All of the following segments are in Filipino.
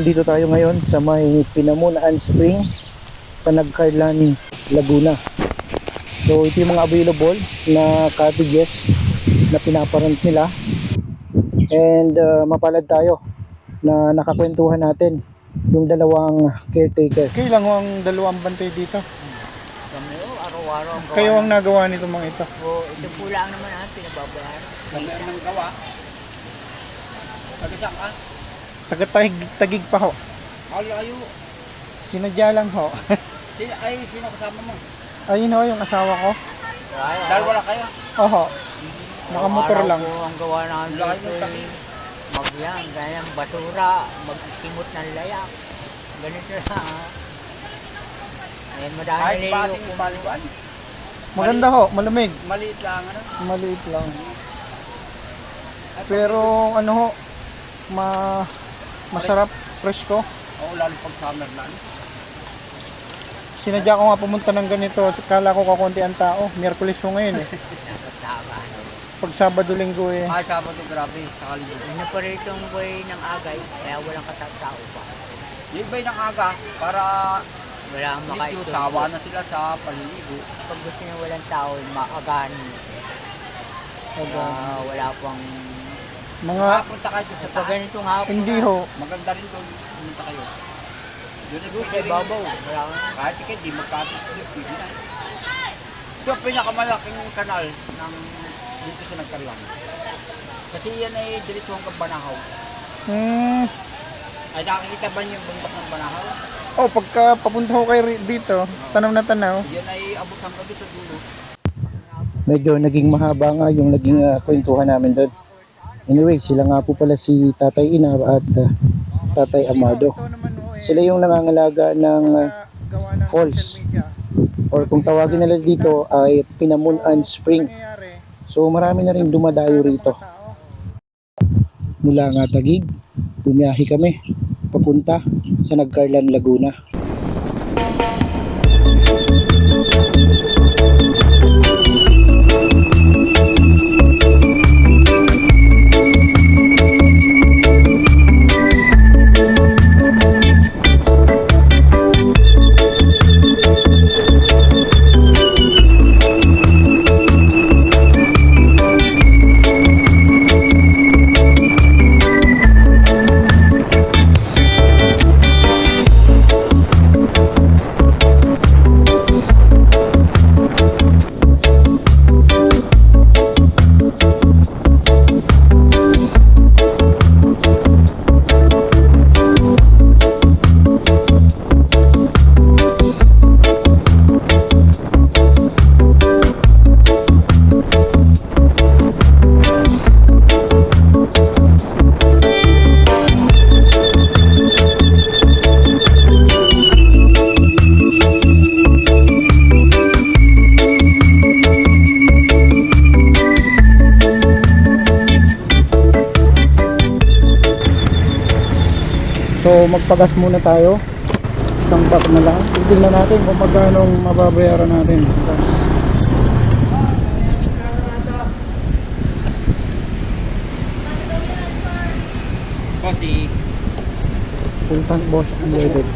nandito tayo ngayon sa may Pinamunaan Spring sa Nagcarlan, Laguna. So ito yung mga available na cottages na pinaparent nila. And mapalad tayo na nakakwentuhan natin yung dalawang caretaker. Kailan ang dalawang bantay dito? Kami araw-araw ang gawa. Kayo ang nagawa nito mga ito? Ito po lang naman ang pinababayaran. Kami ang gawa. Taga saan ka? Taga-tagig pa ho. Alayo. Sinadya lang ho. Sino kasama mo? Ayun ho yung asawa ko. Dahil wala kayo? Oho. Nakamotor lang. Po ang gawa namin Lahat dito ng tabi. Magyang, ganyan, basura, magsimot ng layak. Ganito na. Eh, madami Kahit niliyo bating po. baliwan. Maganda ho, malamig. Maliit lang ano. Maliit lang. Pero ano ho, masarap, presko. Oo, lalo pag summer na. Sinadya ko nga pumunta ng ganito. Kala ko kakunti ang tao. Miyerkules ho ngayon eh. Tama. Pag Sabado, Linggo eh. Sabado grabe, sa kalibo. Ano pa rito ang buhay ng agay, kaya walang katatao pa. Yung iba'y ng aga, para Wala ang medyo makaito. sawa na sila sa paliligo. Pag gusto niya walang tao, maagahan mo. Wala pang... Mga, Punta kayo sa Pag taas. ganitong hapon hindi na, ho. Maganda rin doon. Pumunta kayo. Doon ay Doon sa pwede rin. ibabaw. Wala kang... Kahit ikay, di magkatulog. Pwede na. So, pinakamalaking kanal ng dito sa Nagcarlan. Kasi yan ay diretso hanggang Banahaw. Ay nakikita ba niyo yung bundok ng Banahaw? Oh, pagka papunta ko kayo dito, tanaw na tanaw. Yan ay abot hanggang doon sa dulo. Medyo naging mahaba nga yung naging kwentuhan namin doon. Anyway, sila nga po pala si Tatay Inar at Tatay Amado. Sila yung nangangalaga ng falls. Or kung tawagin nila dito ay Pinamunaan Spring. So marami na rin dumadayo rito. Mula nga Taguig, bumiyahe kami papunta sa Nagcarlan, Laguna. So magpagas muna tayo. Isang pack na lang. Tignan natin kung magkano mababayaran natin. Kasi Full tank boss loaded.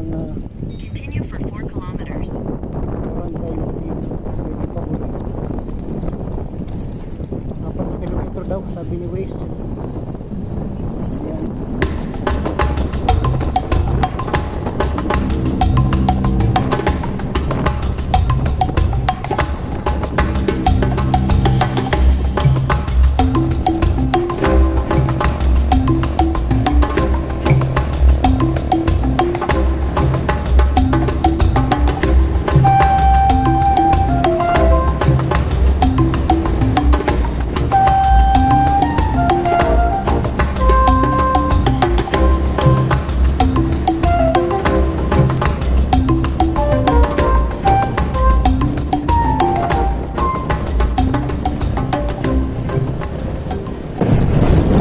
Continue for 4 kilometers. barangay Pagpapuli. 4 na kilometro daw sabi ni Waze. Ayan.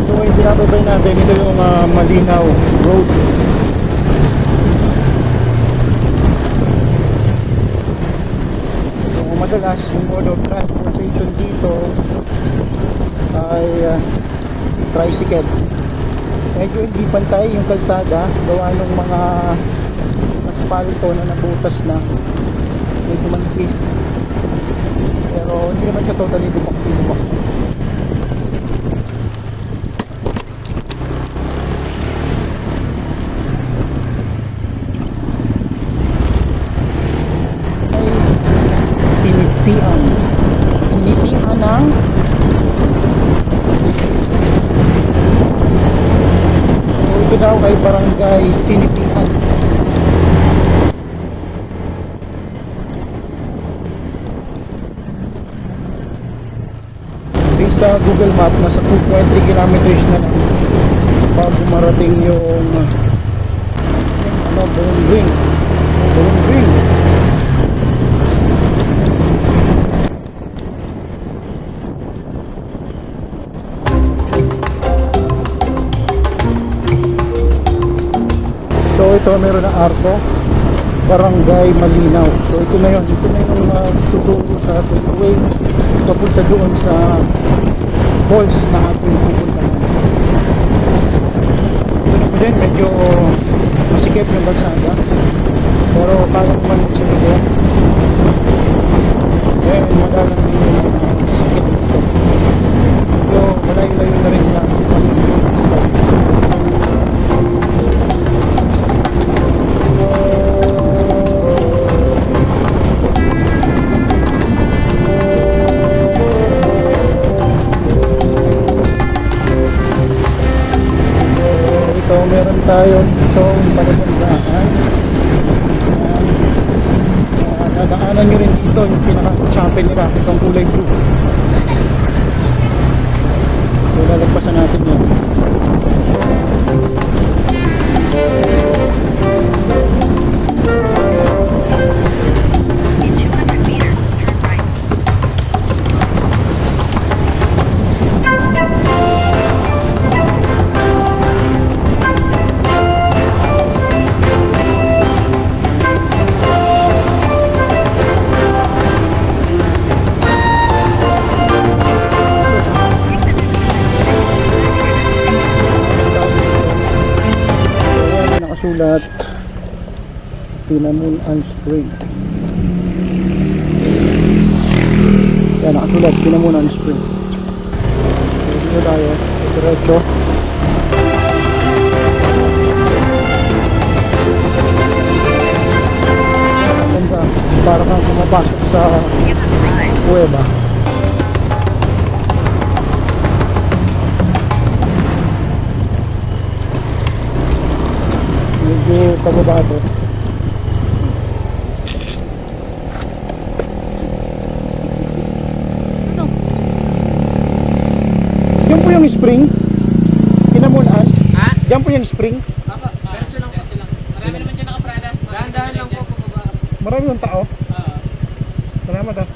So yung binababay natin, ito yung Malinaw Road. So madalas yung mode of transportation dito ay tricycle. Medyo hindi pantay yung kalsada, gawa ng mga asfalto na nabutas na, medyo manipis. Pero hindi naman siya totally lumak. Sinipian ng ito daw kay barangay Sinipian. Based sa Google Map, nasa 2.3 kilometers na lang bago marating yung Bone Ring. So ito meron na Arco, Barangay Malinaw. So ito na yung tuturo sa way papunta doon sa falls na ating pupuntahan. Ito na po din, medyo masikip yung balsada, pero kaya naman sa ito. Kaya magalang din yung masikip dito. Medyo malayo-layo na rin sa meron tayo dito panagandaan. Dadaanan nyo rin dito yung pinaka-chapel nila, itong kulay blue. So lalagpasan natin yan. In 200 meters, turn right. Nakasulat Pinamunan Spring. Yan, nakasulat Pinamunan Spring. So, dito tayo diretso. Ganda, para kang pumapasok sa Give us a ride. kuweba. Medyo pababa ito. Yan po yung spring Pinamunan. Ha? Yan po yung spring. Papa, diretso lang po. Marami naman dyan nakaprada. Dahan-dahan lang po pababa. Marami yung tao. Salamat ah.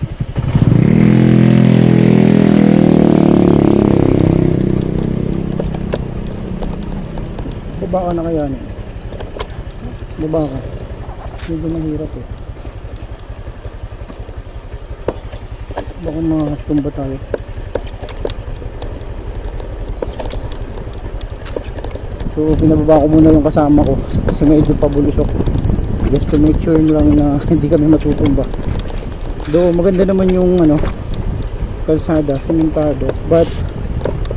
Baba ka na kaya niya. Baba ka. Medyo mahirap eh. Baka matumba tayo. So pinababa ko muna yung kasama ko kasi medyo pabulusok. just to make sure lang na hindi kami matutumba. Though maganda naman yung kalsada, sementado, but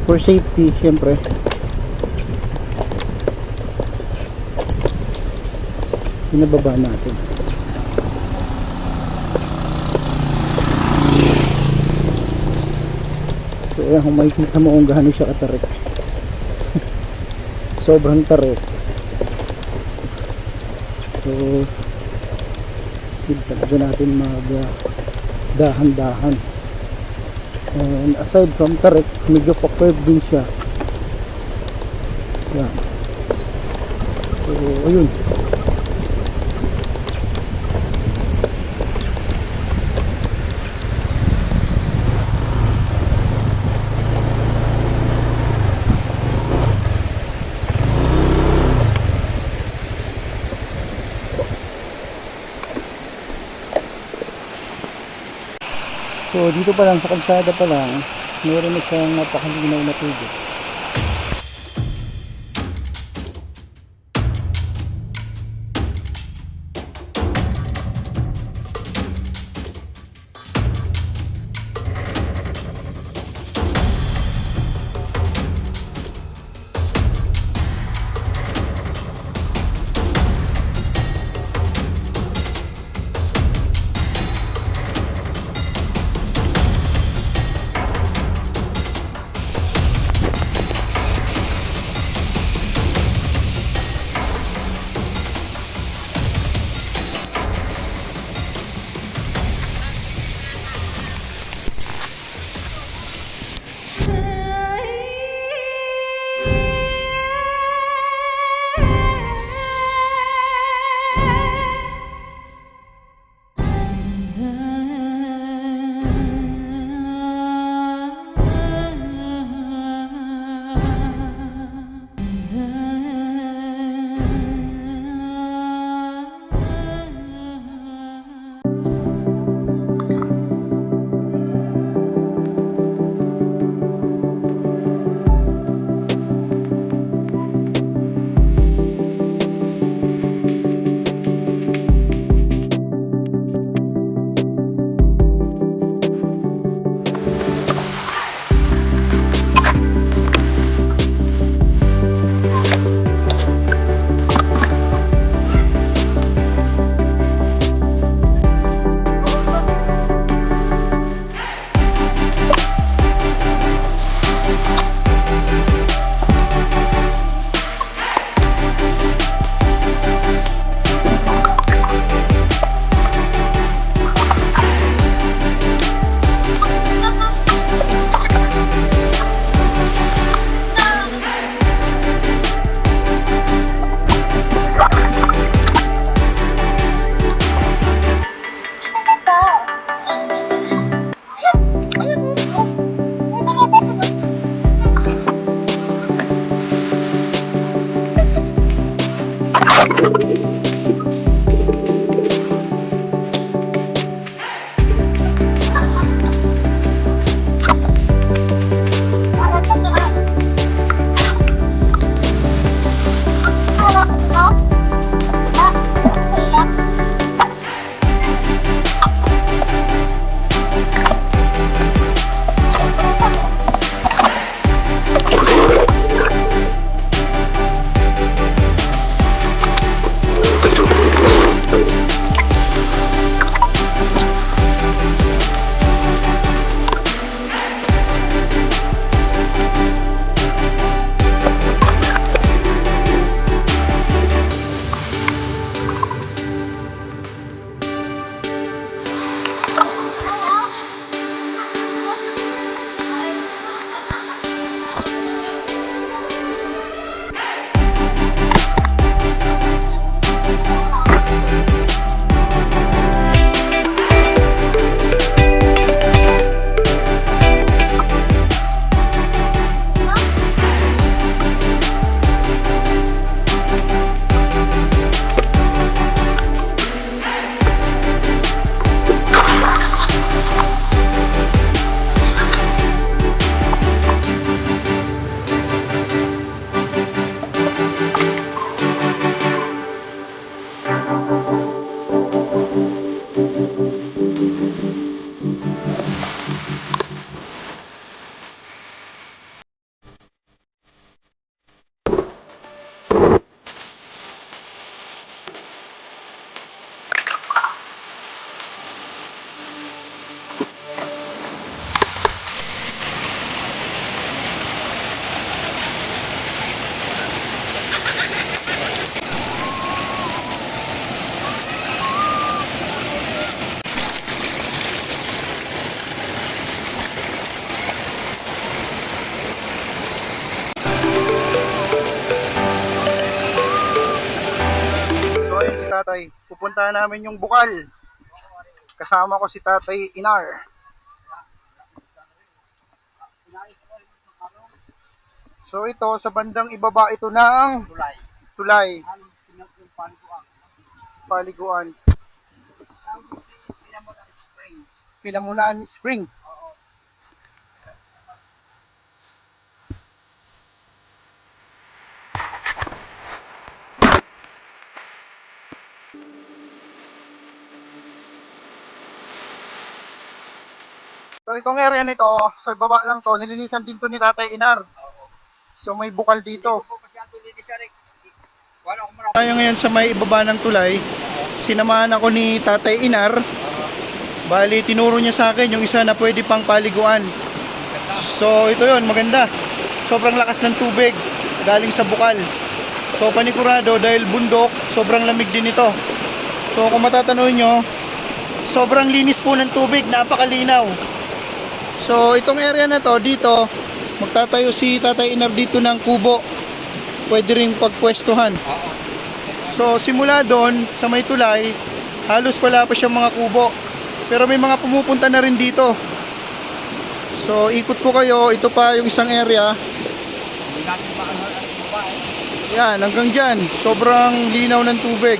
for safety syempre pinababa natin. So ayan, kung makikita mo kung gaano siya katarik. Sobrang tarik. So hindi talaga natin mag dahan-dahan. And aside from tarik, medyo pa-curve din siya. Yan. So ayun. So dito pa lang sa kalsada pa lang, meron na siyang napakalinaw na tubig. tatay. Pupuntahan namin yung Bukal. Kasama ko si Tatay Inar. So ito, sa bandang ibaba ito ng tulay. Paliguan. Pinamulaan Spring. So itong area nito, sa baba lang to, nilinisan din to ni Tatay Inar. So may bukal dito. Tayo ngayon sa may ibaba ng tulay, sinamahan ako ni Tatay Inar. Bali, tinuro niya sa akin yung isa na pwede pang paliguan. So ito yon, maganda. Sobrang lakas ng tubig galing sa bukal. So panigurado dahil bundok, sobrang lamig din ito. So kung matatanong nyo, sobrang linis po ng tubig, napakalinaw. So itong area na to, dito magtatayo si Tatay Inar dito ng kubo. Pwede ring pagpwestuhan. So simula doon sa may tulay, halos wala pa siyang mga kubo. Pero may mga pumupunta na rin dito. So ikot po kayo, ito pa yung isang area. Yan, hanggang dyan, sobrang linaw ng tubig.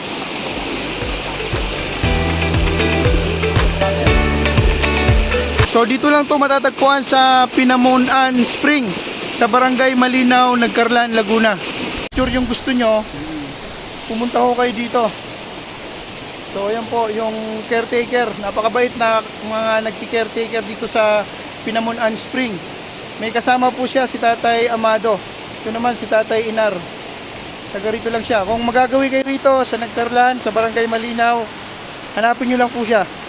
So dito lang to matatagpuan sa Pinamunan Spring sa Barangay Malinaw, Nagcarlan, Laguna. Sure yung gusto nyo, pumunta ko kayo dito. So ayan po yung caretaker, napakabait na mga nagki-caretaker dito sa Pinamunan Spring. May kasama po siya si Tatay Amado. Ito naman si Tatay Inar. Taga rito lang siya. Kung magagawi kayo rito sa Nagcarlan, sa Barangay Malinaw, hanapin nyo lang po siya.